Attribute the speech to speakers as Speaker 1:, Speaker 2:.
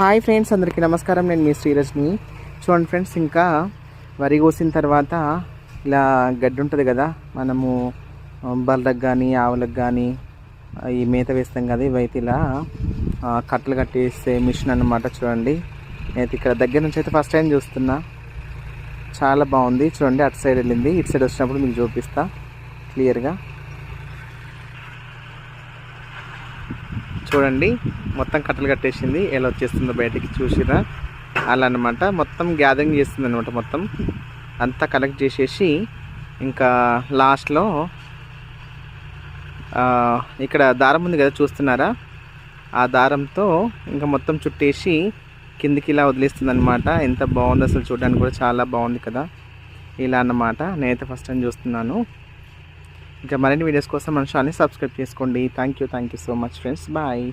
Speaker 1: Hi friends, అందరికీ నమస్కారం. నేను మీ శ్రీరజ్ని. చూడండి ఫ్రెండ్స్, ఇంకా వరి కోసిన తర్వాత ఇలా గడ్డి ఉంటుంది కదా, మనము బర్రెలకు కానీ ఆవులకు కానీ ఈ మేత వేస్తాం కదా, ఇవైతే ఇలా కట్టలు కట్టేసే మిషన్ అన్నమాట. చూడండి, నేనైతే ఇక్కడ దగ్గర నుంచి అయితే ఫస్ట్ టైం చూస్తున్నా. చాలా బాగుంది. చూడండి, అటు సైడ్ వెళ్ళింది, ఇటు సైడ్ వచ్చినప్పుడు మీకు చూపిస్తా క్లియర్గా. చూడండి, మొత్తం కట్టలు కట్టేసింది. ఎలా వచ్చేస్తుందో బయటికి చూసిరా, అలా అనమాట. మొత్తం గ్యాదరింగ్ చేస్తుంది అనమాట. మొత్తం అంతా కలెక్ట్ చేసేసి ఇంకా లాస్ట్లో ఇక్కడ దారం ఉంది కదా, చూస్తున్నారా, ఆ దారంతో ఇంకా మొత్తం చుట్టేసి కిందికి ఇలా వదిలేస్తుంది అనమాట. ఎంత బాగుంది అసలు, చూడడానికి కూడా చాలా బాగుంది కదా. ఇలా అన్నమాట. నేనైతే ఫస్ట్ టైం చూస్తున్నాను. ఇంకా మరిన్ని వీడియోస్ కోసం మన ఛానల్ని సబ్స్క్రైబ్ చేసుకోండి. Thank you so much friends. Bye.